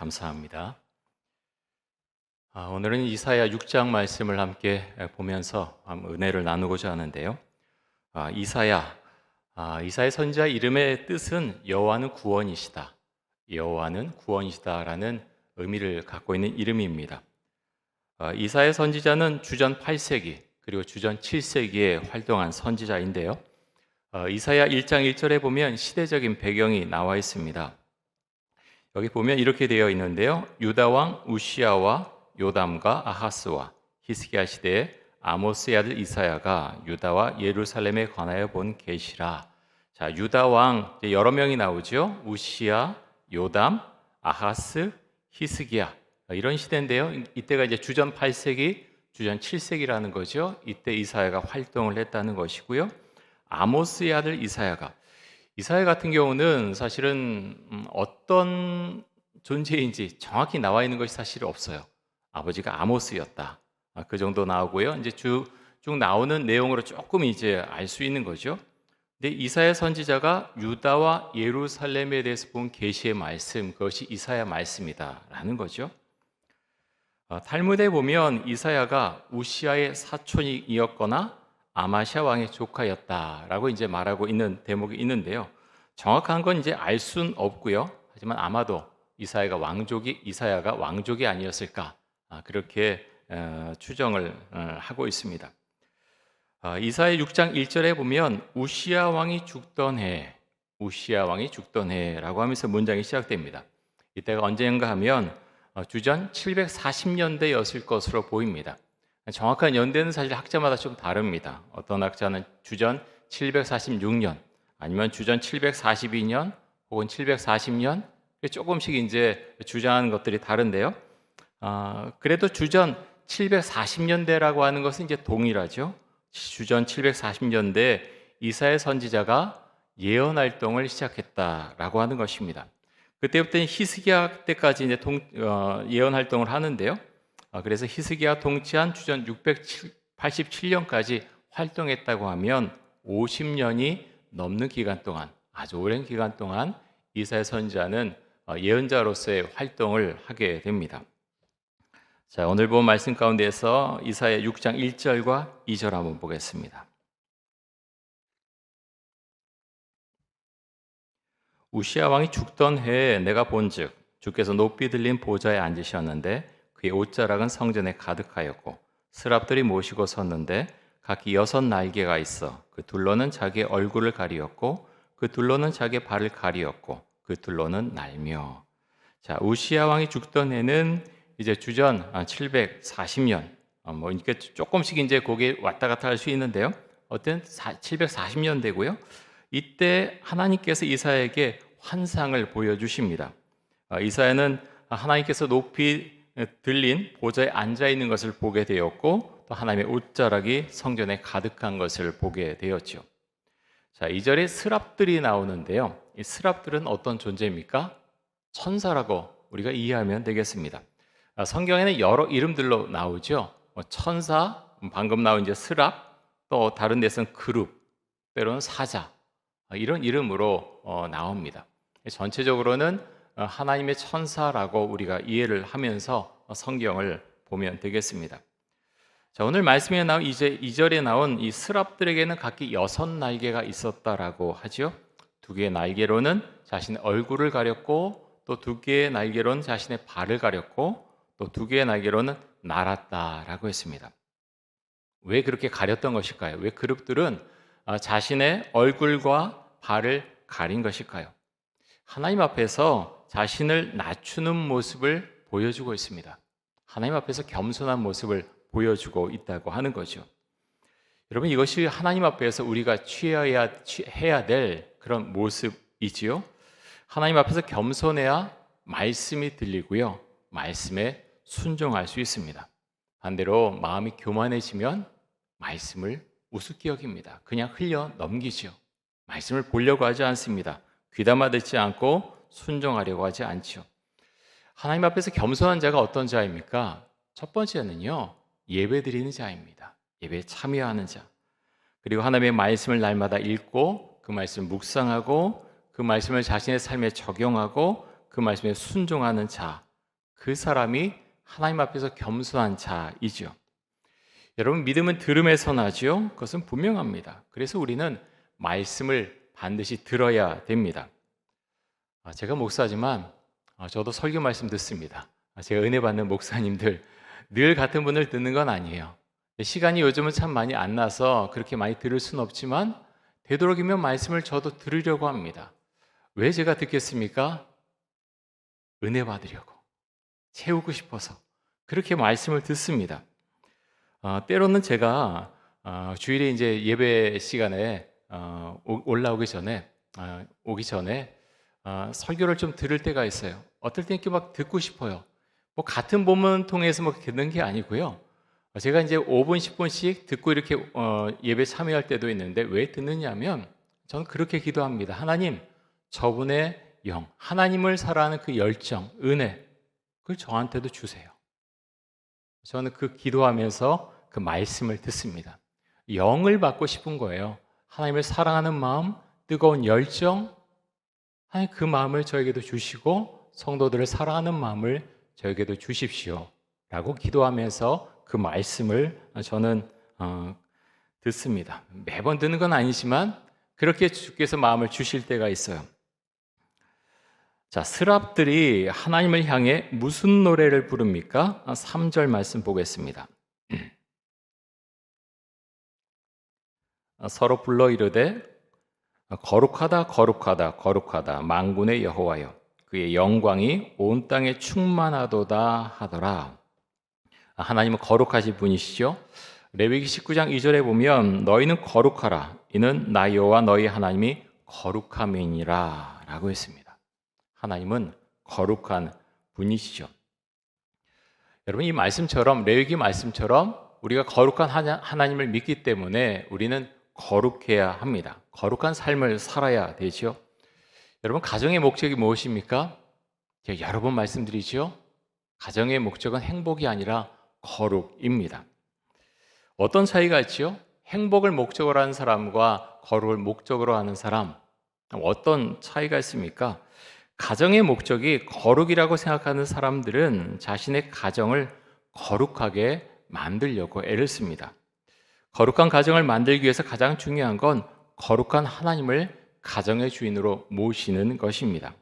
감사합니다. 오늘은 이사야 6장 말씀을 함께 보면서 은혜를 나누고자 하는데요. 이사야 선지자 이름의 뜻은 여호와는 구원이시다. 여호와는 구원이시다라는 의미를 갖고 있는 이름입니다. 이사야 선지자는 주전 8세기 그리고 주전 7세기에 활동한 선지자인데요. 이사야 1장 1절에 보면 시대적인 배경이 나와 있습니다. 여기 보면 이렇게 되어 있는데요. 유다 왕 우시야와 요담과 아하스와 히스기야 시대에 아모스의 아들 이사야가 유다와 예루살렘에 관하여 본 계시라. 자, 유다 왕 여러 명이 나오죠. 우시야, 요담, 아하스, 히스기야 이런 시대인데요. 이때가 이제 주전 8세기, 주전 7세기라는 거죠. 이때 이사야가 활동을 했다는 것이고요. 아모스의 아들 이사야 같은 경우는 사실은 어떤 존재인지 정확히 나와 있는 것이 사실 없어요. 아버지가 아모스였다. 그 정도 나오고요. 이제 쭉 나오는 내용으로 조금 이제 알 수 있는 거죠. 근데 이사야 선지자가 유다와 예루살렘에 대해서 본 계시의 말씀, 그것이 이사야 말씀이다라는 거죠. 탈무드에 보면 이사야가 우시야의 사촌이었거나 아마시아 왕의 조카였다라고 이제 말하고 있는 대목이 있는데요. 정확한 건 이제 알 수는 없고요. 하지만 아마도 이사야가 왕족이 아니었을까 그렇게 추정을 하고 있습니다. 이사야 6장 1절에 보면 우시야 왕이 죽던 해라고 하면서 문장이 시작됩니다. 이때가 언젠가 하면 주전 740년대였을 것으로 보입니다. 정확한 연대는 사실 학자마다 좀 다릅니다. 어떤 학자는 주전 746년, 아니면 주전 742년, 혹은 740년, 조금씩 이제 주장하는 것들이 다른데요. 그래도 주전 740년대라고 하는 것은 이제 동일하죠. 주전 740년대 이사야 선지자가 예언 활동을 시작했다라고 하는 것입니다. 그때부터 히스기야 때까지 이제 예언 활동을 하는데요. 그래서 히스기야 통치한 주전 687년까지 활동했다고 하면 50년이 넘는 기간 동안, 아주 오랜 기간 동안 이사야 선지자는 예언자로서의 활동을 하게 됩니다. 자, 오늘 본 말씀 가운데서 이사야 6장 1절과 2절 한번 보겠습니다. 우시야 왕이 죽던 해에 내가 본즉 주께서 높이 들린 보좌에 앉으셨는데 그의 옷자락은 성전에 가득하였고 스랍들이 모시고 섰는데 각기 6 날개가 있어 그 둘로는 자기의 얼굴을 가리었고 그 둘로는 자기의 발을 가리었고 그 둘로는 날며. 자, 우시야 왕이 죽던 해는 이제 주전 740년 뭐 이렇게 조금씩 이제 거기에 왔다 갔다 할 수 있는데요. 어떤 740년대고요. 이때 하나님께서 이사야에게 환상을 보여주십니다. 이사야는 하나님께서 높이 들린 보좌에 앉아 있는 것을 보게 되었고 또 하나님의 옷자락이 성전에 가득한 것을 보게 되었죠. 자, 2절에 스랍들이 나오는데요. 이 스랍들은 어떤 존재입니까? 천사라고 우리가 이해하면 되겠습니다. 성경에는 여러 이름들로 나오죠. 천사, 방금 나온 이제 스랍, 또 다른 데서는 그룹, 때로는 사자 이런 이름으로 나옵니다. 전체적으로는 하나님의 천사라고 우리가 이해를 하면서 성경을 보면 되겠습니다. 자, 오늘 말씀에 나온 이제 2절에 나온 이 스랍들에게는 각기 6 날개가 있었다라고 하죠. 2개의 날개로는 자신의 얼굴을 가렸고 또 2개의 날개로는 자신의 발을 가렸고 또 2개의 날개로는 날았다라고 했습니다. 왜 그렇게 가렸던 것일까요? 왜 그룹들은 자신의 얼굴과 발을 가린 것일까요? 하나님 앞에서 자신을 낮추는 모습을 보여주고 있습니다. 하나님 앞에서 겸손한 모습을 보여주고 있다고 하는 거죠. 여러분, 이것이 하나님 앞에서 우리가 해야 될 그런 모습이지요. 하나님 앞에서 겸손해야 말씀이 들리고요. 말씀에 순종할 수 있습니다. 반대로 마음이 교만해지면 말씀을 우습게 여깁니다. 그냥 흘려 넘기죠. 말씀을 보려고 하지 않습니다. 귀담아 듣지 않고 순종하려고 하지 않죠. 하나님 앞에서 겸손한 자가 어떤 자입니까? 첫 번째는요, 예배 드리는 자입니다. 예배에 참여하는 자. 그리고 하나님의 말씀을 날마다 읽고 그 말씀을 묵상하고 그 말씀을 자신의 삶에 적용하고 그 말씀에 순종하는 자. 그 사람이 하나님 앞에서 겸손한 자이죠. 여러분, 믿음은 들음에서 나죠. 그것은 분명합니다. 그래서 우리는 말씀을 반드시 들어야 됩니다. 제가 목사지만 저도 설교 말씀 듣습니다. 제가 은혜 받는 목사님들 늘 같은 분을 듣는 건 아니에요. 시간이 요즘은 참 많이 안 나서 그렇게 많이 들을 수는 없지만 되도록이면 말씀을 저도 들으려고 합니다. 왜 제가 듣겠습니까? 은혜 받으려고, 채우고 싶어서 그렇게 말씀을 듣습니다. 때로는 제가 주일에 이제 예배 시간에 올라오기 전에 오기 전에 설교를 좀 들을 때가 있어요. 어떨 때 이렇게 막 듣고 싶어요. 뭐 같은 본문 통해서 뭐 듣는 게 아니고요. 제가 이제 5분, 10분씩 듣고 이렇게 예배 참여할 때도 있는데 왜 듣느냐면 저는 그렇게 기도합니다. 하나님, 저분의 영, 하나님을 사랑하는 그 열정, 은혜, 그걸 저한테도 주세요. 저는 그 기도하면서 그 말씀을 듣습니다. 영을 받고 싶은 거예요. 하나님을 사랑하는 마음, 뜨거운 열정, 하나님 그 마음을 저에게도 주시고 성도들을 사랑하는 마음을 저에게도 주십시오 라고 기도하면서 그 말씀을 저는 듣습니다. 매번 듣는 건 아니지만 그렇게 주께서 마음을 주실 때가 있어요. 자, 스랍들이 하나님을 향해 무슨 노래를 부릅니까? 3절 말씀 보겠습니다. 서로 불러 이르되 거룩하다 거룩하다 거룩하다 만군의 여호와여, 그의 영광이 온 땅에 충만하도다 하더라. 하나님은 거룩하신 분이시죠. 레위기 19장 2절에 보면 너희는 거룩하라, 이는 나 여호와 너희 하나님이 거룩함이니라 라고 했습니다. 하나님은 거룩한 분이시죠. 여러분, 이 말씀처럼, 레위기 말씀처럼 우리가 거룩한 하나님을 믿기 때문에 우리는 거룩해야 합니다. 거룩한 삶을 살아야 되죠. 여러분, 가정의 목적이 무엇입니까? 제가 여러 번 말씀드리죠. 가정의 목적은 행복이 아니라 거룩입니다. 어떤 차이가 있죠? 행복을 목적으로 하는 사람과 거룩을 목적으로 하는 사람, 어떤 차이가 있습니까? 가정의 목적이 거룩이라고 생각하는 사람들은 자신의 가정을 거룩하게 만들려고 애를 씁니다. 거룩한 가정을 만들기 위해서 가장 중요한 건 거룩한 하나님을 가정의 주인으로 모시는 것입니다.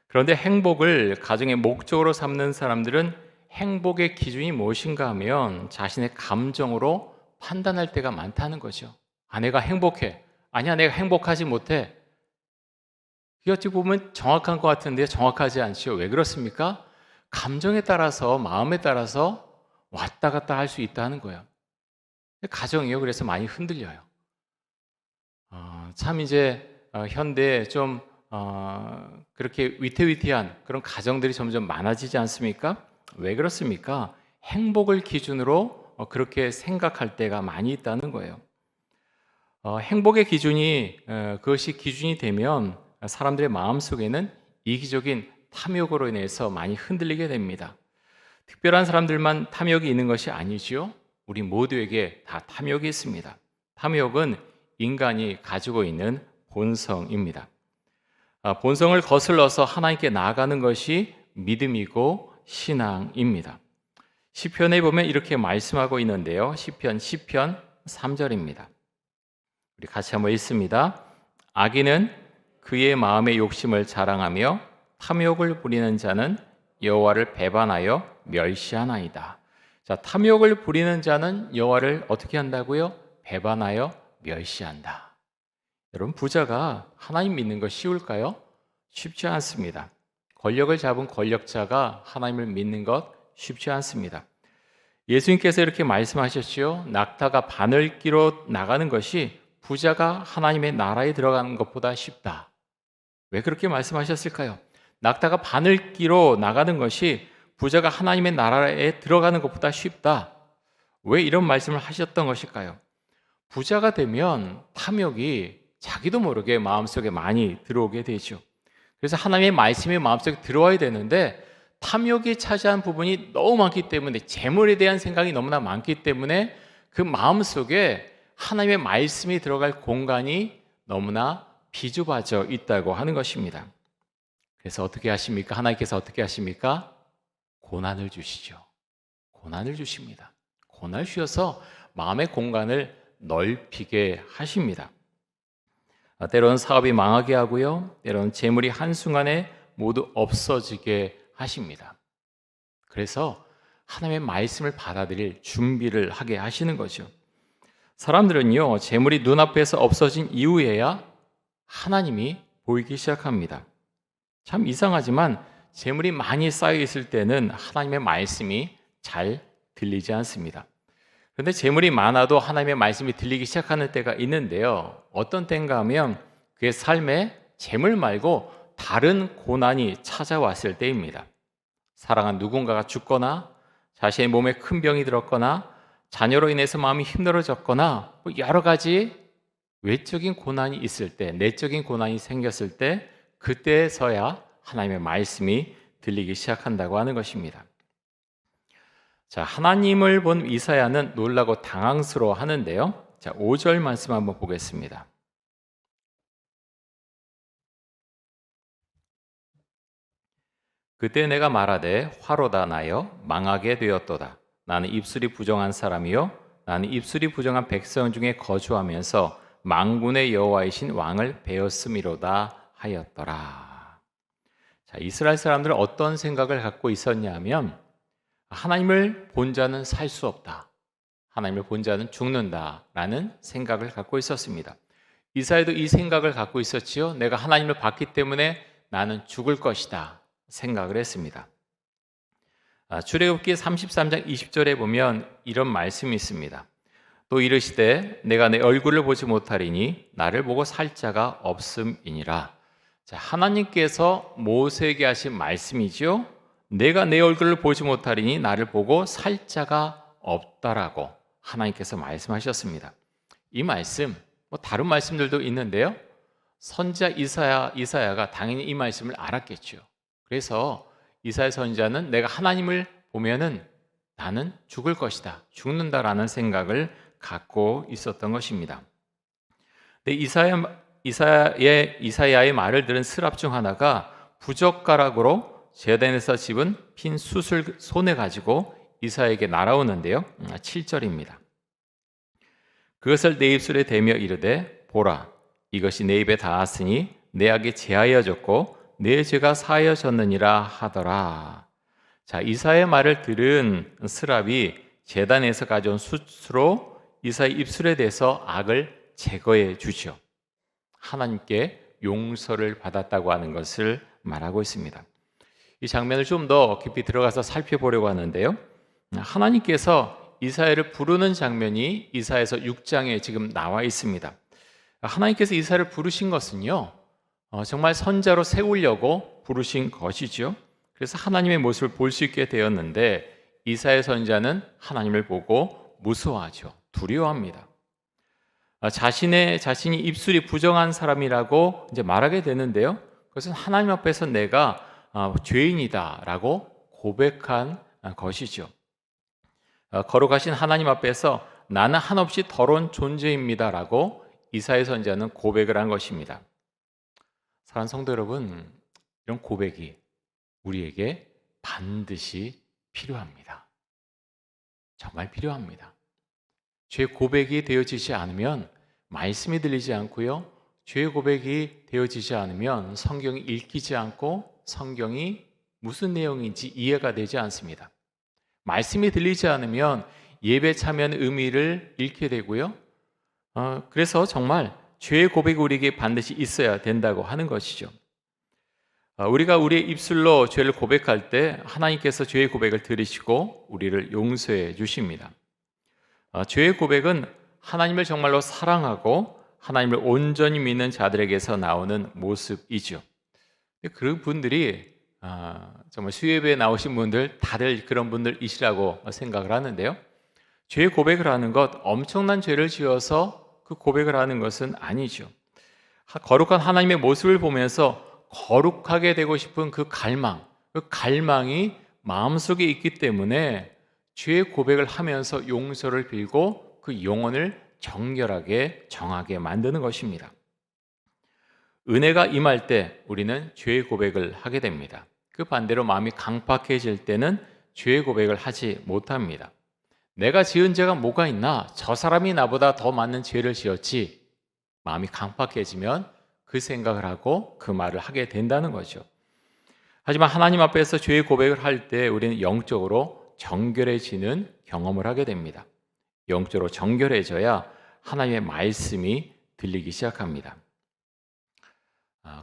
그런데 행복을 가정의 목적으로 삼는 사람들은 행복의 기준이 무엇인가 하면 자신의 감정으로 판단할 때가 많다는 거죠. 내가 행복해. 아니야, 내가 행복하지 못해. 이게 어찌 보면 정확한 것 같은데 정확하지 않죠. 왜 그렇습니까? 감정에 따라서, 마음에 따라서 왔다 갔다 할 수 있다는 거예요. 가정이요, 그래서 많이 흔들려요. 참 이제 현대에 좀 그렇게 위태위태한 그런 가정들이 점점 많아지지 않습니까? 왜 그렇습니까? 행복을 기준으로 그렇게 생각할 때가 많이 있다는 거예요. 행복의 기준이 그것이 기준이 되면 사람들의 마음속에는 이기적인 탐욕으로 인해서 많이 흔들리게 됩니다. 특별한 사람들만 탐욕이 있는 것이 아니지요. 우리 모두에게 다 탐욕이 있습니다. 탐욕은 인간이 가지고 있는 본성입니다. 본성을 거슬러서 하나님께 나아가는 것이 믿음이고 신앙입니다. 시편에 보면 이렇게 말씀하고 있는데요. 시편 3절입니다. 우리 같이 한번 읽습니다. 악인은 그의 마음의 욕심을 자랑하며 탐욕을 부리는 자는 여호와를 배반하여 멸시하나이다. 자, 탐욕을 부리는 자는 여호와를 어떻게 한다고요? 배반하여 멸시한다. 여러분, 부자가 하나님 믿는 거 쉬울까요? 쉽지 않습니다. 권력을 잡은 권력자가 하나님을 믿는 것 쉽지 않습니다. 예수님께서 이렇게 말씀하셨지요. 낙타가 바늘기로 나가는 것이 부자가 하나님의 나라에 들어가는 것보다 쉽다. 왜 그렇게 말씀하셨을까요? 낙타가 바늘기로 나가는 것이 부자가 하나님의 나라에 들어가는 것보다 쉽다. 왜 이런 말씀을 하셨던 것일까요? 부자가 되면 탐욕이 자기도 모르게 마음속에 많이 들어오게 되죠. 그래서 하나님의 말씀이 마음속에 들어와야 되는데 탐욕이 차지한 부분이 너무 많기 때문에, 재물에 대한 생각이 너무나 많기 때문에 그 마음속에 하나님의 말씀이 들어갈 공간이 너무나 비좁아져 있다고 하는 것입니다. 그래서 어떻게 하십니까? 하나님께서 어떻게 하십니까? 고난을 주시죠. 고난을 주십니다. 고난을 주셔서 마음의 공간을 넓히게 하십니다. 때로는 사업이 망하게 하고요. 때로는 재물이 한순간에 모두 없어지게 하십니다. 그래서 하나님의 말씀을 받아들일 준비를 하게 하시는 거죠. 사람들은요, 재물이 눈앞에서 없어진 이후에야 하나님이 보이기 시작합니다. 참 이상하지만 재물이 많이 쌓여 있을 때는 하나님의 말씀이 잘 들리지 않습니다. 그런데 재물이 많아도 하나님의 말씀이 들리기 시작하는 때가 있는데요. 어떤 때인가 하면 그의 삶에 재물 말고 다른 고난이 찾아왔을 때입니다. 사랑한 누군가가 죽거나 자신의 몸에 큰 병이 들었거나 자녀로 인해서 마음이 힘들어졌거나 여러 가지 외적인 고난이 있을 때, 내적인 고난이 생겼을 때 그때서야 하나님의 말씀이 들리기 시작한다고 하는 것입니다. 자, 하나님을 본 이사야는 놀라고 당황스러워 하는데요. 자, 5절 말씀 한번 보겠습니다. 그때 내가 말하되 화로다 나여 망하게 되었도다. 나는 입술이 부정한 사람이요 나는 입술이 부정한 백성 중에 거주하면서 만군의 여호와이신 왕을 배웠음이로다 하였더라. 자, 이스라엘 사람들은 어떤 생각을 갖고 있었냐면 하나님을 본 자는 살 수 없다. 하나님을 본 자는 죽는다라는 생각을 갖고 있었습니다. 이사야도 이 생각을 갖고 있었지요. 내가 하나님을 봤기 때문에 나는 죽을 것이다 생각을 했습니다. 출애굽기 33장 20절에 보면 이런 말씀이 있습니다. 또 이르시되 내가 내 얼굴을 보지 못하리니 나를 보고 살 자가 없음이니라. 자, 하나님께서 모세에게 하신 말씀이지요. 내가 내 얼굴을 보지 못하리니 나를 보고 살 자가 없다라고 하나님께서 말씀하셨습니다. 이 말씀, 다른 말씀들도 있는데요. 선지자 이사야가 당연히 이 말씀을 알았겠죠. 그래서 이사야 선지자는 내가 하나님을 보면은 나는 죽을 것이다, 죽는다라는 생각을 갖고 있었던 것입니다. 근데 이사야의 말을 들은 스랍 중 하나가 부젓가락으로 제단에서 집은 핀 숯을 손에 가지고 이사야에게 날아오는데요. 7절입니다. 그것을 내 입술에 대며 이르되 보라, 이것이 내 입에 닿았으니 내 악이 제하여졌고 내 죄가 사하여졌느니라 하더라. 자, 이사야의 말을 들은 스랍이 제단에서 가져온 숯으로 이사야의 입술에 대서 악을 제거해 주죠. 하나님께 용서를 받았다고 하는 것을 말하고 있습니다. 이 장면을 좀 더 깊이 들어가서 살펴보려고 하는데요. 하나님께서 이사야를 부르는 장면이 이사야서 6장에 지금 나와 있습니다. 하나님께서 이사야를 부르신 것은요, 정말 선자로 세우려고 부르신 것이죠. 그래서 하나님의 모습을 볼 수 있게 되었는데 이사야 선지자는 하나님을 보고 무서워하죠. 두려워합니다. 자신이 입술이 부정한 사람이라고 이제 말하게 되는데요. 그것은 하나님 앞에서 내가 죄인이다라고 고백한 것이죠. 거룩하신 하나님 앞에서 나는 한없이 더러운 존재입니다라고 이사야 선지자는 고백을 한 것입니다. 사랑하는 성도 여러분, 이런 고백이 우리에게 반드시 필요합니다. 정말 필요합니다. 죄 고백이 되어지지 않으면 말씀이 들리지 않고요. 죄 고백이 되어지지 않으면 성경이 읽히지 않고 성경이 무슨 내용인지 이해가 되지 않습니다. 말씀이 들리지 않으면 예배 참여하는 의미를 잃게 되고요. 그래서 정말 죄의 고백이 우리에게 반드시 있어야 된다고 하는 것이죠. 우리가 우리의 입술로 죄를 고백할 때 하나님께서 죄의 고백을 들으시고 우리를 용서해 주십니다. 죄의 고백은 하나님을 정말로 사랑하고 하나님을 온전히 믿는 자들에게서 나오는 모습이죠. 그런 분들이 정말 수요예배에 나오신 분들 다들 그런 분들이시라고 생각을 하는데요. 죄의 고백을 하는 것, 엄청난 죄를 지어서 그 고백을 하는 것은 아니죠. 거룩한 하나님의 모습을 보면서 거룩하게 되고 싶은 그 갈망이 마음속에 있기 때문에 죄의 고백을 하면서 용서를 빌고 그 영혼을 정결하게 정하게 만드는 것입니다. 은혜가 임할 때 우리는 죄의 고백을 하게 됩니다. 그 반대로 마음이 강팍해질 때는 죄의 고백을 하지 못합니다. 내가 지은 죄가 뭐가 있나? 저 사람이 나보다 더 많은 죄를 지었지. 마음이 강팍해지면 그 생각을 하고 그 말을 하게 된다는 거죠. 하지만 하나님 앞에서 죄의 고백을 할 때 우리는 영적으로 정결해지는 경험을 하게 됩니다. 영적으로 정결해져야 하나님의 말씀이 들리기 시작합니다.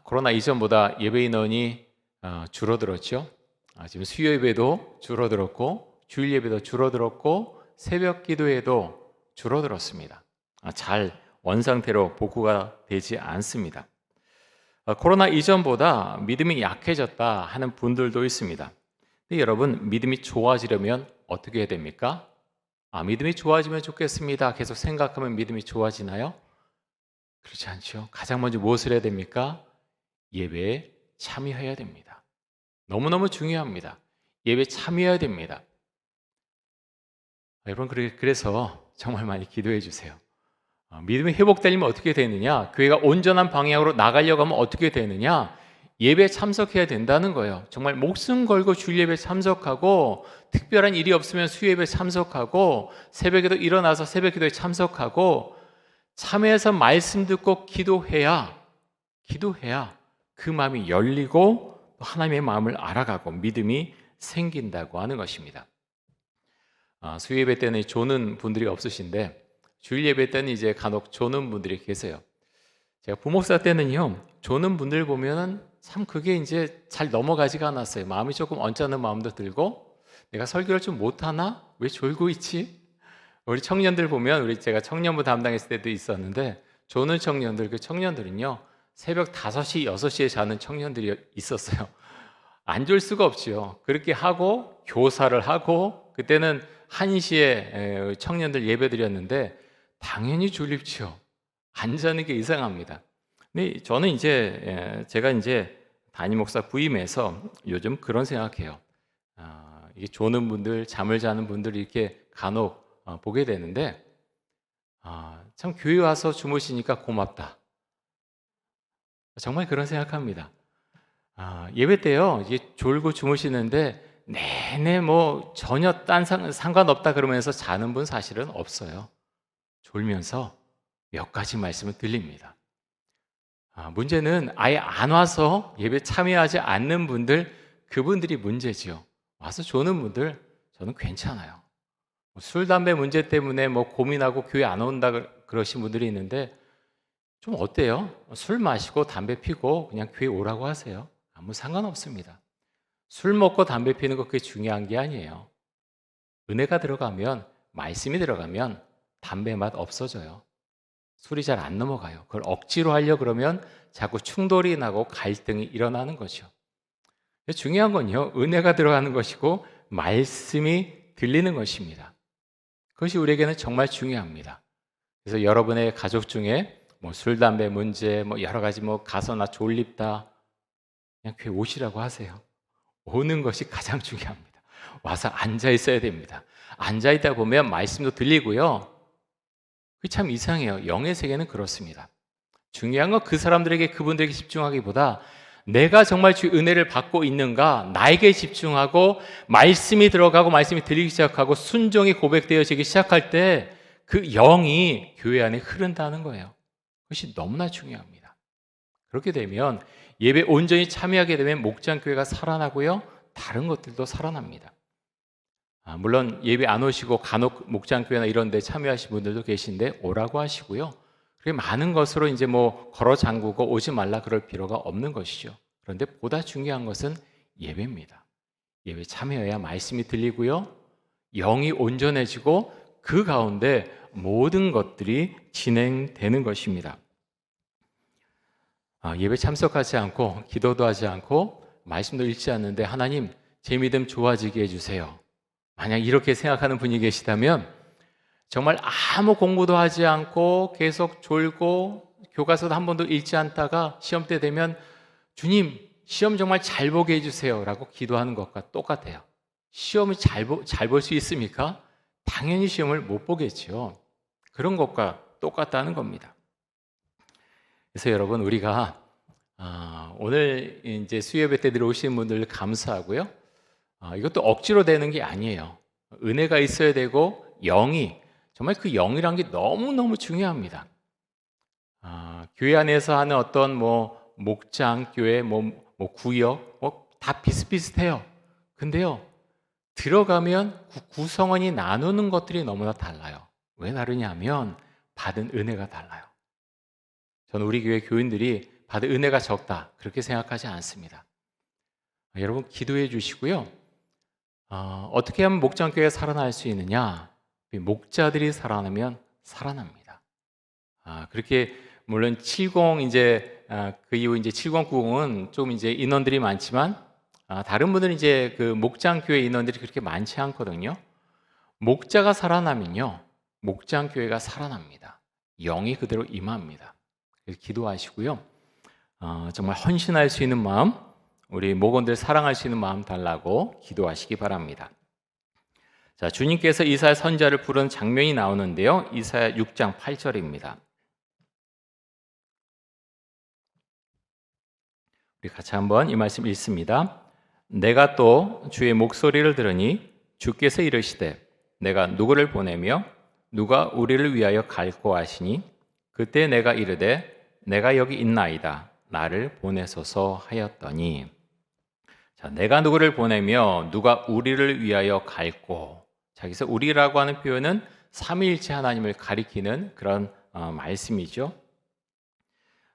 코로나 이전보다 예배 인원이 줄어들었죠. 지금 수요 예배도 줄어들었고 주일 예배도 줄어들었고 새벽 기도에도 줄어들었습니다. 잘 원상태로 복구가 되지 않습니다. 코로나 이전보다 믿음이 약해졌다 하는 분들도 있습니다. 근데 여러분, 믿음이 좋아지려면 어떻게 해야 됩니까? 믿음이 좋아지면 좋겠습니다. 계속 생각하면 믿음이 좋아지나요? 그렇지 않죠. 가장 먼저 무엇을 해야 됩니까? 예배에 참여해야 됩니다. 너무너무 중요합니다. 예배에 참여해야 됩니다. 여러분, 그래서 정말 많이 기도해 주세요. 믿음이 회복되려면 어떻게 되느냐? 교회가 온전한 방향으로 나가려고 하면 어떻게 되느냐? 예배에 참석해야 된다는 거예요. 정말 목숨 걸고 주일 예배에 참석하고, 특별한 일이 없으면 수요 예배에 참석하고, 새벽에도 일어나서 새벽 기도에 참석하고, 참여해서 말씀 듣고 기도해야 그 마음이 열리고 하나님의 마음을 알아가고 믿음이 생긴다고 하는 것입니다. 수요 예배 때는 조는 분들이 없으신데 주일 예배 때는 이제 간혹 조는 분들이 계세요. 제가 부목사 때는요, 조는 분들 보면은 참 그게 이제 잘 넘어가지가 않았어요. 마음이 조금 언짢은 마음도 들고, 내가 설교를 좀 못하나? 왜 졸고 있지? 우리 청년들 보면, 제가 청년부 담당했을 때도 있었는데, 조는 청년들, 그 청년들은요, 새벽 5시, 6시에 자는 청년들이 있었어요. 안 졸 수가 없지요. 그렇게 하고 교사를 하고, 그때는 1시에 청년들 예배 드렸는데 당연히 졸립지요. 안 자는 게 이상합니다. 근데 저는 이제 제가 이제 담임 목사 부임해서 요즘 그런 생각해요. 이게 조는 분들, 잠을 자는 분들 이렇게 간혹 보게 되는데, 참 교회 와서 주무시니까 고맙다. 정말 그런 생각합니다. 예배 때요, 이게 졸고 주무시는데 내내 뭐 전혀 딴 상관없다 그러면서 자는 분 사실은 없어요. 졸면서 몇 가지 말씀을 들립니다. 문제는 아예 안 와서 예배 참여하지 않는 분들, 그분들이 문제지요. 와서 조는 분들 저는 괜찮아요. 술, 담배 문제 때문에 뭐 고민하고 교회 안 온다 그러신 분들이 있는데, 좀 어때요? 술 마시고 담배 피고 그냥 교회 오라고 하세요. 아무 상관없습니다. 술 먹고 담배 피는 거 그게 중요한 게 아니에요. 은혜가 들어가면, 말씀이 들어가면 담배 맛 없어져요. 술이 잘 안 넘어가요. 그걸 억지로 하려고 그러면 자꾸 충돌이 나고 갈등이 일어나는 거죠. 중요한 건요, 은혜가 들어가는 것이고 말씀이 들리는 것입니다. 그것이 우리에게는 정말 중요합니다. 그래서 여러분의 가족 중에 뭐 술, 담배 문제, 뭐 여러 가지 뭐 가서 나 졸립다, 그냥 교회 오시라고 하세요. 오는 것이 가장 중요합니다. 와서 앉아 있어야 됩니다. 앉아 있다 보면 말씀도 들리고요. 그게 참 이상해요. 영의 세계는 그렇습니다. 중요한 건 그 사람들에게, 그분들에게 집중하기보다 내가 정말 주의 은혜를 받고 있는가, 나에게 집중하고 말씀이 들어가고 말씀이 들리기 시작하고 순종이 고백되어지기 시작할 때 그 영이 교회 안에 흐른다는 거예요. 그것이 너무나 중요합니다. 그렇게 되면 예배 온전히 참여하게 되면 목장교회가 살아나고요, 다른 것들도 살아납니다. 물론 예배 안 오시고 간혹 목장교회나 이런 데 참여하신 분들도 계신데 오라고 하시고요. 그게 많은 것으로 이제 뭐 걸어 잠그고 오지 말라 그럴 필요가 없는 것이죠. 그런데 보다 중요한 것은 예배입니다. 예배 참여해야 말씀이 들리고요, 영이 온전해지고 그 가운데 모든 것들이 진행되는 것입니다. 예배 참석하지 않고 기도도 하지 않고 말씀도 읽지 않는데 하나님 제 믿음 좋아지게 해주세요. 만약 이렇게 생각하는 분이 계시다면 정말 아무 공부도 하지 않고 계속 졸고 교과서도 한 번도 읽지 않다가 시험 때 되면 주님 시험 정말 잘 보게 해주세요 라고 기도하는 것과 똑같아요. 시험을 잘 볼 수 있습니까? 당연히 시험을 못 보겠죠. 그런 것과 똑같다는 겁니다. 그래서 여러분, 우리가 오늘 이제 수요예배 때 들어오신 분들 감사하고요. 이것도 억지로 되는 게 아니에요. 은혜가 있어야 되고 영이 정말 그 영이란 게 너무너무 중요합니다. 교회 안에서 하는 어떤 목장, 교회, 구역 다 비슷비슷해요. 근데요, 들어가면 구성원이 나누는 것들이 너무나 달라요. 왜 다르냐면 받은 은혜가 달라요. 저는 우리 교회 교인들이 받은 은혜가 적다 그렇게 생각하지 않습니다. 여러분 기도해 주시고요. 어떻게 하면 목장교회가 살아날 수 있느냐? 목자들이 살아나면 살아납니다. 그렇게 물론 70 이제 그 이후 이제 70, 90은 좀 이제 인원들이 많지만 다른 분들은 이제 그 목장교회 인원들이 그렇게 많지 않거든요. 목자가 살아나면요, 목장교회가 살아납니다. 영이 그대로 임합니다. 그래서 기도하시고요. 정말 헌신할 수 있는 마음, 우리 목원들 사랑할 수 있는 마음 달라고 기도하시기 바랍니다. 자, 주님께서 이사야 선지자를 부른 장면이 나오는데요. 이사야 6장 8절입니다. 우리 같이 한번 이 말씀 읽습니다. 내가 또 주의 목소리를 들으니 주께서 이르시되 내가 누구를 보내며 누가 우리를 위하여 갈고 하시니 그때 내가 이르되 내가 여기 있나이다 나를 보내소서 하였더니. 자, 내가 누구를 보내며 누가 우리를 위하여 갈고. 자, 여기서 우리라고 하는 표현은 삼위일체 하나님을 가리키는 그런 말씀이죠.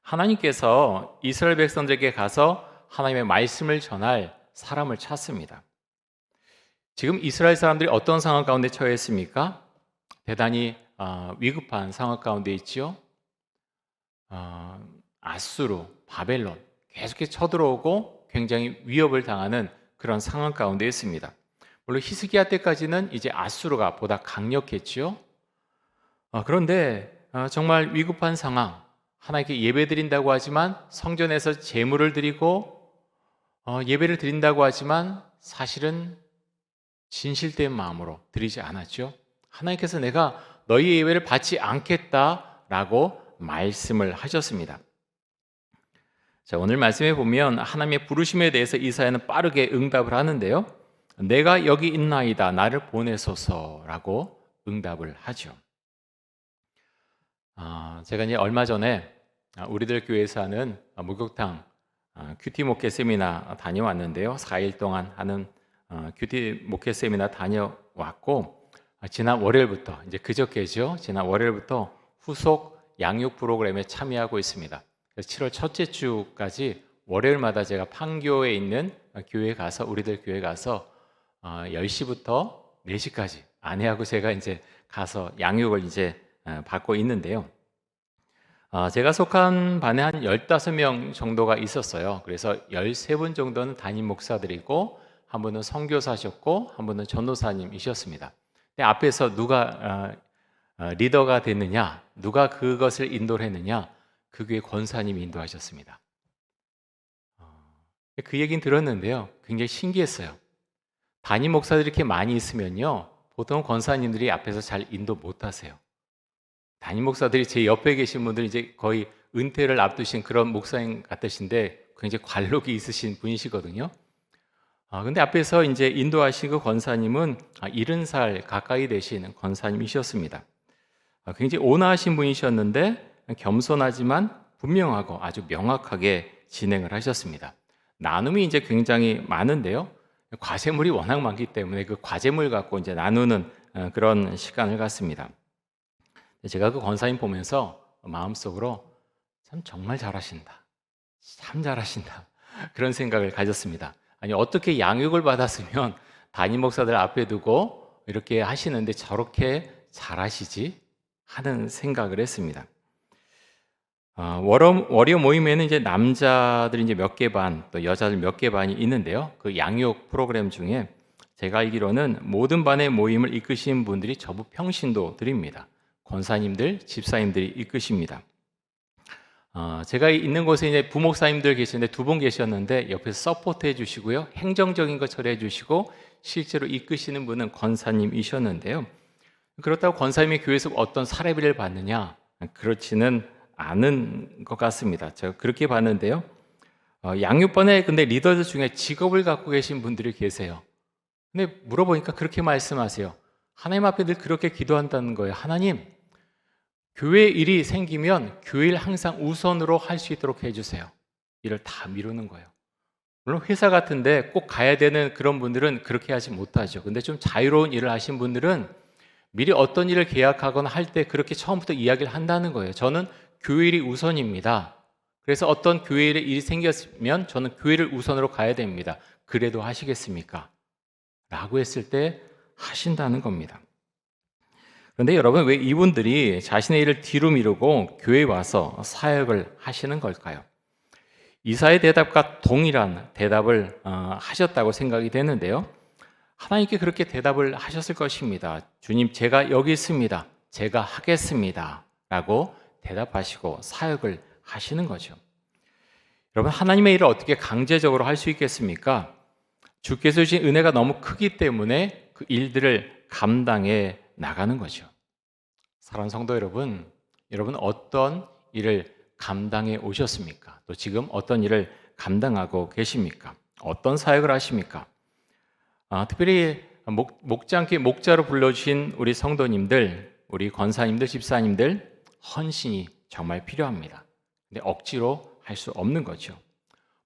하나님께서 이스라엘 백성들에게 가서 하나님의 말씀을 전할 사람을 찾습니다. 지금 이스라엘 사람들이 어떤 상황 가운데 처해 있습니까? 대단히 위급한 상황 가운데 있죠. 아수르, 바벨론 계속해서 쳐들어오고 굉장히 위협을 당하는 그런 상황 가운데 있습니다. 물론 히스기야 때까지는 이제 아수르가 보다 강력했죠. 그런데 정말 위급한 상황, 하나님께 예배드린다고 하지만 성전에서 제물을 드리고 예배를 드린다고 하지만 사실은 진실된 마음으로 드리지 않았죠. 하나님께서 내가 너희 예배를 받지 않겠다라고 말씀을 하셨습니다. 자, 오늘 말씀에 보면 하나님의 부르심에 대해서 이사야는 빠르게 응답을 하는데요. 내가 여기 있나이다 나를 보내소서라고 응답을 하죠. 제가 이제 얼마 전에 우리들 교회에서 하는 목욕탕 큐티 목회 세미나 다녀왔는데요. 4일 동안 하는 큐티 목회 세미나 다녀왔고 지난 월요일부터 이제 그저께죠. 지난 월요일부터 후속 양육 프로그램에 참여하고 있습니다. 7월 첫째 주까지 월요일마다 제가 판교에 있는 교회에 가서 우리들 교회 가서 10시부터 4시까지 아내하고 제가 이제 가서 양육을 이제 받고 있는데요. 제가 속한 반에 한 15명 정도가 있었어요. 그래서 13분 정도는 담임 목사들이고 한 분은 선교사셨고 한 분은 전도사님이셨습니다. 근데 앞에서 누가 리더가 됐느냐, 누가 그것을 인도를 했느냐, 그 교회 권사님이 인도하셨습니다. 그 얘기는 들었는데요. 굉장히 신기했어요. 담임 목사들이 이렇게 많이 있으면요, 보통 권사님들이 앞에서 잘 인도 못 하세요. 담임 목사들이 제 옆에 계신 분들이 이제 거의 은퇴를 앞두신 그런 목사님 같으신데 굉장히 관록이 있으신 분이시거든요. 근데 앞에서 이제 인도하신 그 권사님은 70살 가까이 되시는 권사님이셨습니다. 굉장히 온화하신 분이셨는데 겸손하지만 분명하고 아주 명확하게 진행을 하셨습니다. 나눔이 이제 굉장히 많은데요. 과제물이 워낙 많기 때문에 그 과제물 갖고 이제 나누는 그런 시간을 갖습니다. 제가 그 권사님 보면서 마음속으로 참 정말 잘하신다. 참 잘하신다. 그런 생각을 가졌습니다. 아니, 어떻게 양육을 받았으면 담임 목사들 앞에 두고 이렇게 하시는데 저렇게 잘하시지? 하는 생각을 했습니다. 월요 모임에는 이제 남자들이 이제 몇 개 반, 또 여자들 몇 개 반이 있는데요. 그 양육 프로그램 중에 제가 알기로는 모든 반의 모임을 이끄신 분들이 전부 평신도 드립니다. 권사님들, 집사님들이 이끄십니다. 제가 있는 곳에 이제 부목사님들 계시는데 2분 계셨는데 옆에서 서포트 해주시고요. 행정적인 거 처리해 주시고 실제로 이끄시는 분은 권사님이셨는데요. 그렇다고 권사님이 교회에서 어떤 사례비를 받느냐? 그렇지는 않은 것 같습니다. 제가 그렇게 봤는데요. 양육반에 근데 리더들 중에 직업을 갖고 계신 분들이 계세요. 근데 물어보니까 그렇게 말씀하세요. 하나님 앞에 늘 그렇게 기도한다는 거예요. 하나님, 교회 일이 생기면 교회 일 항상 우선으로 할 수 있도록 해주세요. 일을 다 미루는 거예요. 물론 회사 같은데 꼭 가야 되는 그런 분들은 그렇게 하지 못하죠. 근데 좀 자유로운 일을 하신 분들은 미리 어떤 일을 계약하거나 할 때 그렇게 처음부터 이야기를 한다는 거예요. 저는 교회 일이 우선입니다. 그래서 어떤 교회 일이 생겼으면 저는 교회를 우선으로 가야 됩니다. 그래도 하시겠습니까? 라고 했을 때 하신다는 겁니다. 그런데 여러분, 왜 이분들이 자신의 일을 뒤로 미루고 교회에 와서 사역을 하시는 걸까요? 이사의 대답과 동일한 대답을 하셨다고 생각이 되는데요. 하나님께 그렇게 대답을 하셨을 것입니다. 주님, 제가 여기 있습니다. 제가 하겠습니다. 라고 대답하시고 사역을 하시는 거죠. 여러분, 하나님의 일을 어떻게 강제적으로 할 수 있겠습니까? 주께서 주신 은혜가 너무 크기 때문에 그 일들을 감당해 나가는 거죠. 사랑하는 성도 여러분, 여러분 어떤 일을 감당해 오셨습니까? 또 지금 어떤 일을 감당하고 계십니까? 어떤 사역을 하십니까? 특별히 목장교회 목자로 불러주신 우리 성도님들, 우리 권사님들, 집사님들 헌신이 정말 필요합니다. 근데 억지로 할 수 없는 거죠.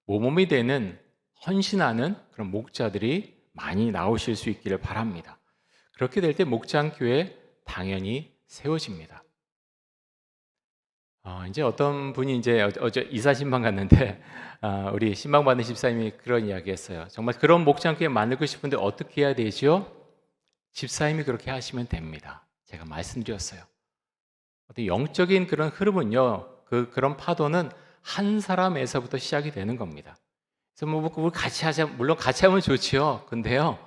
모범이 되는 헌신하는 그런 목자들이 많이 나오실 수 있기를 바랍니다. 그렇게 될 때 목장교회 당연히 세워집니다. 이제 어떤 분이 이제 어제 이사 신방 갔는데 우리 신방 받는 집사님이 그런 이야기했어요. 정말 그런 목장교회 만들고 싶은데 어떻게 해야 되죠? 집사님이 그렇게 하시면 됩니다. 제가 말씀드렸어요. 어떤 영적인 그런 흐름은요, 그런 파도는 한 사람에서부터 시작이 되는 겁니다. 그래서 뭐 같이 하자, 물론 같이 하면 좋지요. 근데요,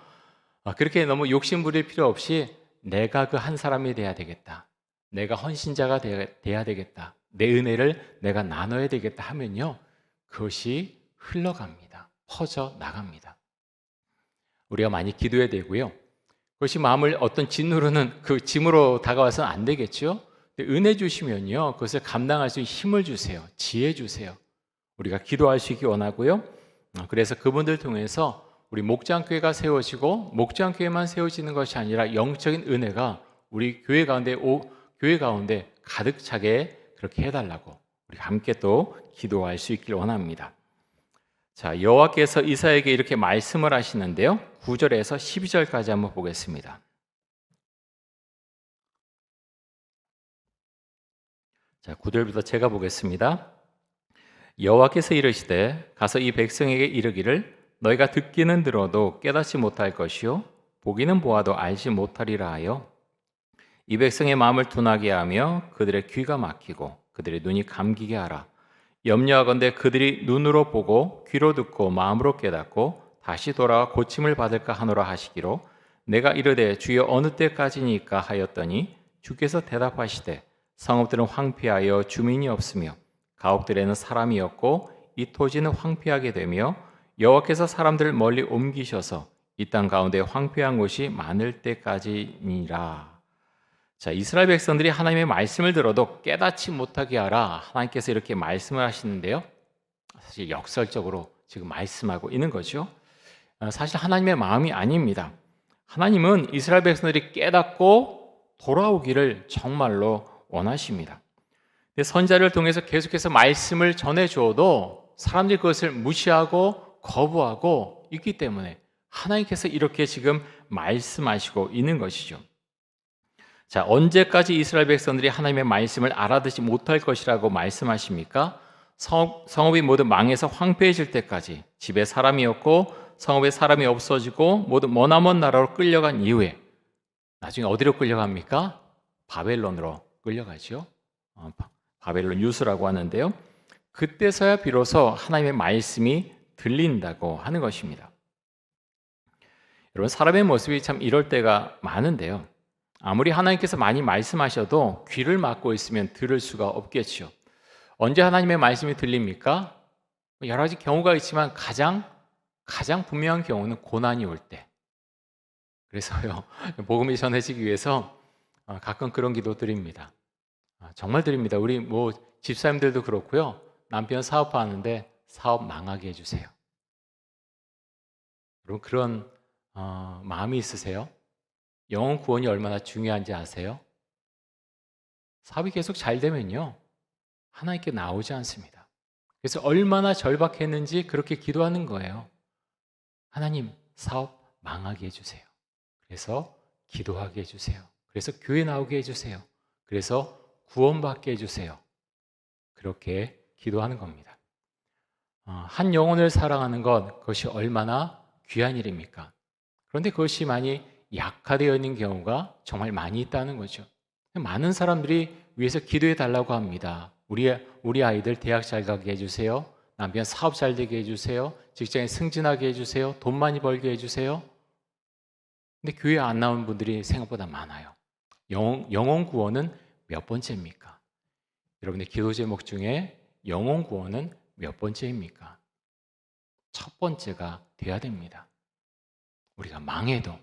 그렇게 너무 욕심 부릴 필요 없이 내가 그 한 사람이 돼야 되겠다. 내가 헌신자가 돼야 되겠다. 내 은혜를 내가 나눠야 되겠다 하면요, 그것이 흘러갑니다. 퍼져 나갑니다. 우리가 많이 기도해야 되고요. 그것이 마음을 어떤 진으로는 그 짐으로 다가와서는 안 되겠죠. 은혜 주시면요, 그것을 감당할 수 있는 힘을 주세요. 지혜 주세요. 우리가 기도할 수 있기 원하고요. 그래서 그분들 통해서 우리 목장교회가 세워지고 목장교회만 세워지는 것이 아니라 영적인 은혜가 우리 교회 가운데 가득 차게 그렇게 해달라고 우리 함께 또 기도할 수 있기를 원합니다. 자, 여호와께서 이사야에게 이렇게 말씀을 하시는데요. 9절에서 12절까지 한번 보겠습니다. 자, 9절부터 제가 보겠습니다. 여호와께서 이르시되 가서 이 백성에게 이르기를 너희가 듣기는 들어도 깨닫지 못할 것이요 보기는 보아도 알지 못하리라 하여 이 백성의 마음을 둔하게 하며 그들의 귀가 막히고 그들의 눈이 감기게 하라. 염려하건대 그들이 눈으로 보고 귀로 듣고 마음으로 깨닫고 다시 돌아와 고침을 받을까 하노라 하시기로 내가 이르되 주여 어느 때까지니까 하였더니 주께서 대답하시되 성읍들은 황폐하여 주민이 없으며 가옥들에는 사람이 없고 이 토지는 황폐하게 되며 여호와께서 사람들을 멀리 옮기셔서 이 땅 가운데 황폐한 곳이 많을 때까지니라. 자, 이스라엘 백성들이 하나님의 말씀을 들어도 깨닫지 못하게 하라. 하나님께서 이렇게 말씀을 하시는데요. 사실 역설적으로 지금 말씀하고 있는 거죠. 사실 하나님의 마음이 아닙니다. 하나님은 이스라엘 백성들이 깨닫고 돌아오기를 정말로 원하십니다. 선자를 통해서 계속해서 말씀을 전해주어도 사람들이 그것을 무시하고 거부하고 있기 때문에 하나님께서 이렇게 지금 말씀하시고 있는 것이죠. 자, 언제까지 이스라엘 백성들이 하나님의 말씀을 알아듣지 못할 것이라고 말씀하십니까? 성읍이 모두 망해서 황폐해질 때까지, 집에 사람이 없고 성읍에 사람이 없어지고 모두 머나먼 나라로 끌려간 이후에 나중에 어디로 끌려갑니까? 바벨론으로 끌려가죠. 바벨론 유수라고 하는데요. 그때서야 비로소 하나님의 말씀이 들린다고 하는 것입니다. 여러분, 사람의 모습이 참 이럴 때가 많은데요. 아무리 하나님께서 많이 말씀하셔도 귀를 막고 있으면 들을 수가 없겠죠. 언제 하나님의 말씀이 들립니까? 여러 가지 경우가 있지만 가장 분명한 경우는 고난이 올 때. 그래서요, 복음이 전해지기 위해서 가끔 그런 기도 드립니다. 정말 드립니다. 우리 집사님들도 그렇고요. 남편 사업하는데 사업 망하게 해주세요. 여러분, 그런 마음이 있으세요? 영혼 구원이 얼마나 중요한지 아세요? 사업이 계속 잘 되면요, 하나님께 나오지 않습니다. 그래서 얼마나 절박했는지 그렇게 기도하는 거예요. 하나님, 사업 망하게 해주세요. 그래서 기도하게 해주세요. 그래서 교회 나오게 해주세요. 그래서 구원받게 해주세요. 그렇게 기도하는 겁니다. 한 영혼을 사랑하는 것, 그것이 얼마나 귀한 일입니까? 그런데 그것이 많이 약화되어 있는 경우가 정말 많이 있다는 거죠. 많은 사람들이 위해서 기도해 달라고 합니다. 우리 아이들 대학 잘 가게 해주세요. 남편 사업 잘 되게 해주세요. 직장에 승진하게 해주세요. 돈 많이 벌게 해주세요. 근데 교회 안 나오는 분들이 생각보다 많아요. 영혼 구원은 몇 번째입니까? 여러분의 기도 제목 중에 영혼 구원은 몇 번째입니까? 첫 번째가 돼야 됩니다. 우리가 망해도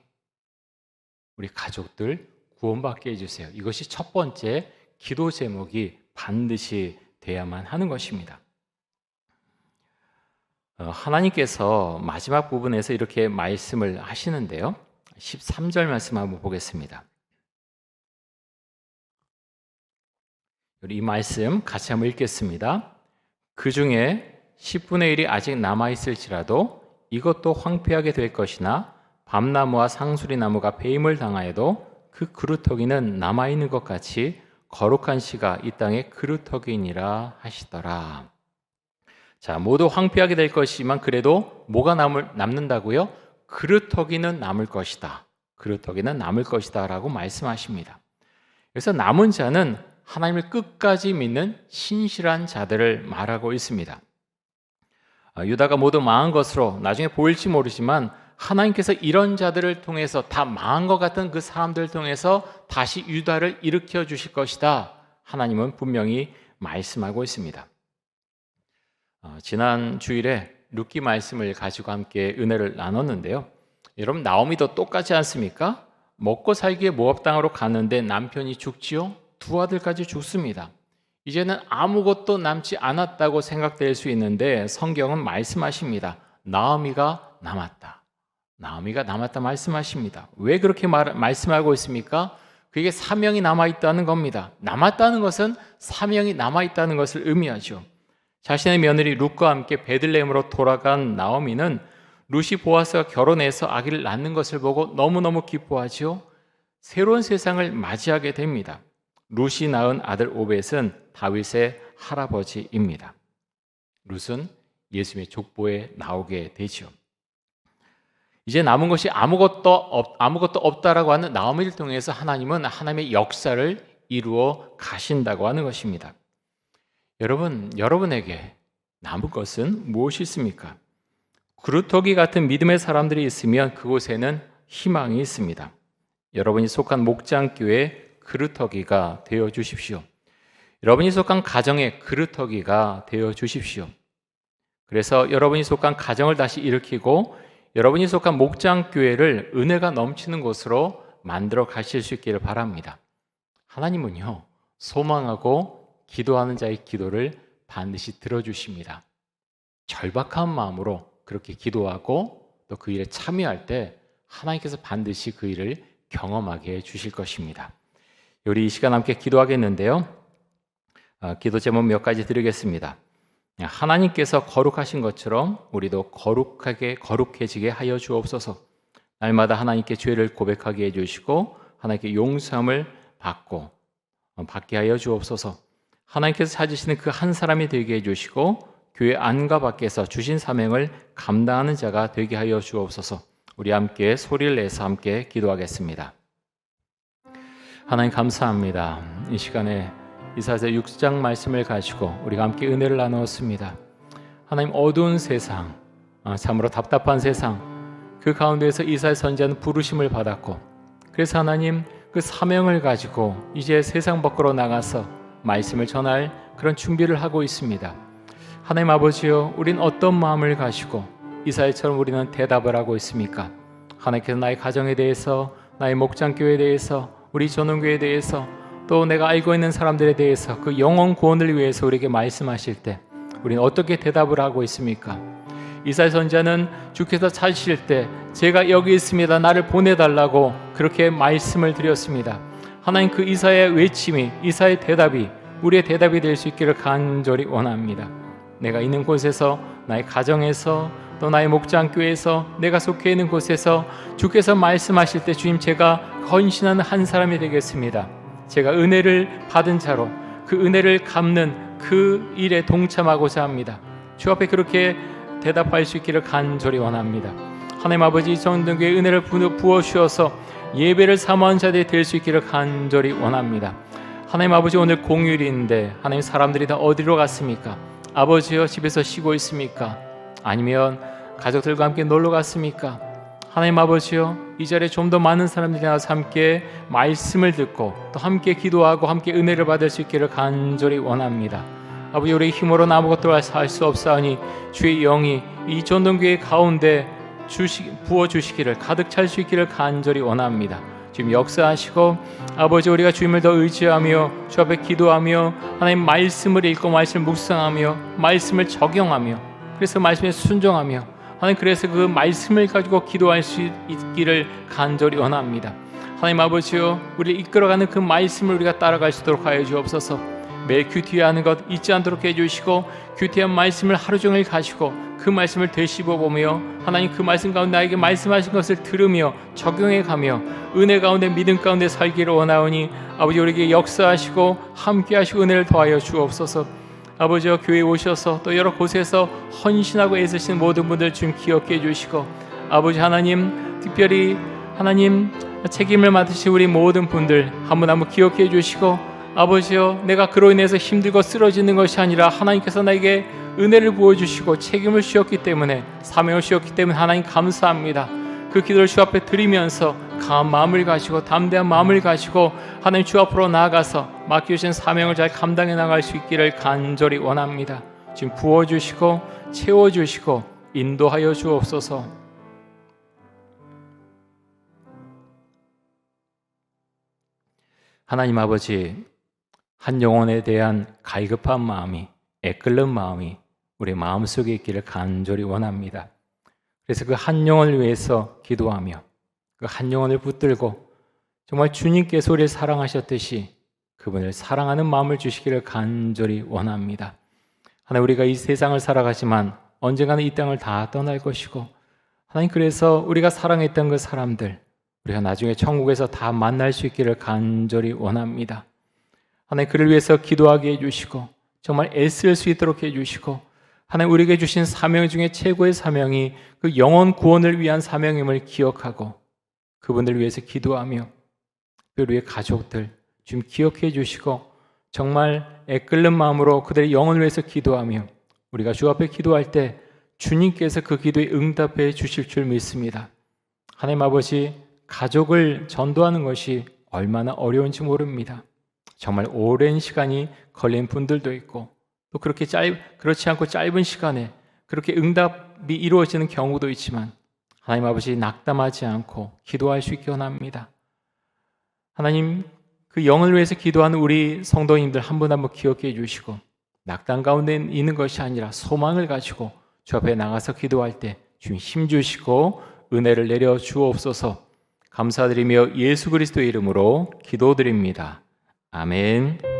우리 가족들 구원받게 해주세요. 이것이 첫 번째 기도 제목이 반드시 돼야만 하는 것입니다. 하나님께서 마지막 부분에서 이렇게 말씀을 하시는데요. 13절 말씀 한번 보겠습니다. 이 말씀 같이 한번 읽겠습니다. 그 중에 10분의 1이 아직 남아있을지라도 이것도 황폐하게 될 것이나 밤나무와 상수리나무가 배임을 당하여도 그 그루터기는 남아있는 것 같이 거룩한 씨가 이 땅에 그루터기니라 하시더라. 자, 모두 황폐하게 될 것이지만 그래도 뭐가 남는다고요? 그루터기는 남을 것이다. 그루터기는 남을 것이다 라고 말씀하십니다. 그래서 남은 자는 하나님을 끝까지 믿는 신실한 자들을 말하고 있습니다. 유다가 모두 망한 것으로 나중에 보일지 모르지만 하나님께서 이런 자들을 통해서 다 망한 것 같은 그 사람들을 통해서 다시 유다를 일으켜 주실 것이다. 하나님은 분명히 말씀하고 있습니다. 지난 주일에 룻기 말씀을 가지고 함께 은혜를 나눴는데요. 여러분, 나오미도 똑같지 않습니까? 먹고 살기에 모압 땅으로 갔는데 남편이 죽지요. 두 아들까지 죽습니다. 이제는 아무것도 남지 않았다고 생각될 수 있는데 성경은 말씀하십니다. 나오미가 남았다. 나오미가 남았다 말씀하십니다. 왜 그렇게 말씀하고 있습니까? 그게 사명이 남아있다는 겁니다. 남았다는 것은 사명이 남아있다는 것을 의미하죠. 자신의 며느리 룻과 함께 베들레헴으로 돌아간 나오미는 룻이 보아스가 결혼해서 아기를 낳는 것을 보고 너무너무 기뻐하지요. 새로운 세상을 맞이하게 됩니다. 룻이 낳은 아들 오벳은 다윗의 할아버지입니다. 룻은 예수님의 족보에 나오게 되죠. 이제 남은 것이 아무것도 없다라고 하는 나오미를 통해서 하나님은 하나님의 역사를 이루어 가신다고 하는 것입니다. 여러분에게 남은 것은 무엇이 있습니까? 그루터기 같은 믿음의 사람들이 있으면 그곳에는 희망이 있습니다. 여러분이 속한 목장교회 그루터기가 되어 주십시오. 여러분이 속한 가정의 그루터기가 되어 주십시오. 그래서 여러분이 속한 가정을 다시 일으키고 여러분이 속한 목장교회를 은혜가 넘치는 곳으로 만들어 가실 수 있기를 바랍니다. 하나님은요, 소망하고 기도하는 자의 기도를 반드시 들어주십니다. 절박한 마음으로 그렇게 기도하고 또 그 일에 참여할 때 하나님께서 반드시 그 일을 경험하게 해주실 것입니다. 우리 이 시간 함께 기도하겠는데요. 기도 제목 몇 가지 드리겠습니다. 하나님께서 거룩하신 것처럼 우리도 거룩해지게 하여 주옵소서. 날마다 하나님께 죄를 고백하게 해주시고 하나님께 용서함을 받게 하여 주옵소서. 하나님께서 찾으시는 그 한 사람이 되게 해주시고 교회 안과 밖에서 주신 사명을 감당하는 자가 되게 하여 주옵소서. 우리 함께 소리를 내서 함께 기도하겠습니다. 하나님 감사합니다. 이 시간에 이사야서 6장 말씀을 가지고 우리가 함께 은혜를 나누었습니다. 하나님, 어두운 세상, 참으로 답답한 세상, 그 가운데에서 이사야 선지자는 부르심을 받았고, 그래서 하나님 그 사명을 가지고 이제 세상 밖으로 나가서 말씀을 전할 그런 준비를 하고 있습니다. 하나님 아버지요, 우린 어떤 마음을 가지고 이사야처럼 우리는 대답을 하고 있습니까? 하나님께서 나의 가정에 대해서, 나의 목장교회에 대해서, 우리 전원교회에 대해서, 또 내가 알고 있는 사람들에 대해서 그 영혼 구원을 위해서 우리에게 말씀하실 때 우리는 어떻게 대답을 하고 있습니까? 이사야 선지자는 주께서 찾으실 때 제가 여기 있습니다, 나를 보내달라고 그렇게 말씀을 드렸습니다. 하나님, 그 이사야의 외침이, 이사야의 대답이 우리의 대답이 될 수 있기를 간절히 원합니다. 내가 있는 곳에서, 나의 가정에서, 또 나의 목장교회에서, 내가 속해 있는 곳에서 주께서 말씀하실 때 주님, 제가 헌신하는 한 사람이 되겠습니다. 제가 은혜를 받은 자로 그 은혜를 갚는 그 일에 동참하고자 합니다. 주 앞에 그렇게 대답할 수 있기를 간절히 원합니다. 하나님 아버지, 전등교회 은혜를 부어주셔서 예배를 사모하는 자들이 될 수 있기를 간절히 원합니다. 하나님 아버지, 오늘 공휴일인데 하나님, 사람들이 다 어디로 갔습니까? 아버지여, 집에서 쉬고 있습니까? 아니면 가족들과 함께 놀러 갔습니까? 하나님 아버지여, 이 자리에 좀 더 많은 사람들이 나와서 함께 말씀을 듣고 또 함께 기도하고 함께 은혜를 받을 수 있기를 간절히 원합니다. 아버지, 우리의 힘으로는 아무것도 할 수 없사오니 주의 영이 이 전동교회 가운데 부어주시기를, 가득 찰 수 있기를 간절히 원합니다. 지금 역사하시고 아버지, 우리가 주님을 더 의지하며 주 앞에 기도하며 하나님 말씀을 읽고 말씀을 묵상하며 말씀을 적용하며, 그래서 말씀에 순종하며 하나님, 그래서 그 말씀을 가지고 기도할 수 있기를 간절히 원합니다. 하나님 아버지요, 우리를 이끌어가는 그 말씀을 우리가 따라갈 수 있도록 하여 주옵소서. 매일 큐티하는 것 잊지 않도록 해주시고, 큐티한 말씀을 하루 종일 가지고 그 말씀을 되씹어 보며 하나님, 그 말씀 가운데 나에게 말씀하신 것을 들으며 적용해 가며 은혜 가운데 믿음 가운데 살기를 원하오니 아버지, 우리에게 역사하시고 함께 하시고 은혜를 더하여 주옵소서. 아버지와 교회에 오셔서 또 여러 곳에서 헌신하고 애쓰시는 모든 분들 좀 기억해 주시고, 아버지 하나님, 특별히 하나님 책임을 맡으신 우리 모든 분들 한 분 한 분 기억해 주시고, 아버지여, 내가 그로 인해서 힘들고 쓰러지는 것이 아니라 하나님께서 나에게 은혜를 부어주시고 책임을 주셨기 때문에, 사명을 주셨기 때문에 하나님 감사합니다. 그 기도를 주 앞에 드리면서 강한 마음을 가지고 담대한 마음을 가지고 하나님 주 앞으로 나아가서 맡겨주신 사명을 잘 감당해 나갈 수 있기를 간절히 원합니다. 지금 부어주시고 채워주시고 인도하여 주옵소서. 하나님 아버지, 한 영혼에 대한 갈급한 마음이, 애끓는 마음이 우리 마음속에 있기를 간절히 원합니다. 그래서 그 한 영혼을 위해서 기도하며 그 한 영혼을 붙들고 정말 주님께서 우리를 사랑하셨듯이 그분을 사랑하는 마음을 주시기를 간절히 원합니다. 하나님, 우리가 이 세상을 살아가지만 언젠가는 이 땅을 다 떠날 것이고, 하나님, 그래서 우리가 사랑했던 그 사람들 우리가 나중에 천국에서 다 만날 수 있기를 간절히 원합니다. 하나님, 그를 위해서 기도하게 해주시고 정말 애쓸 수 있도록 해주시고, 하나님, 우리에게 주신 사명 중에 최고의 사명이 그 영혼 구원을 위한 사명임을 기억하고 그분들을 위해서 기도하며 그들의 가족들 좀 기억해 주시고 정말 애끓는 마음으로 그들의 영혼을 위해서 기도하며 우리가 주 앞에 기도할 때 주님께서 그 기도에 응답해 주실 줄 믿습니다. 하나님 아버지, 가족을 전도하는 것이 얼마나 어려운지 모릅니다. 정말 오랜 시간이 걸린 분들도 있고 또 그렇지 않고 짧은 시간에 그렇게 응답이 이루어지는 경우도 있지만, 하나님 아버지, 낙담하지 않고 기도할 수 있게 원합니다. 하나님, 그 영을 위해서 기도하는 우리 성도님들 한 분 한 분 기억해 주시고 낙담 가운데 있는 것이 아니라 소망을 가지고 주 앞에 나가서 기도할 때 주님 힘 주시고 은혜를 내려 주옵소서. 감사드리며 예수 그리스도의 이름으로 기도드립니다. 아멘.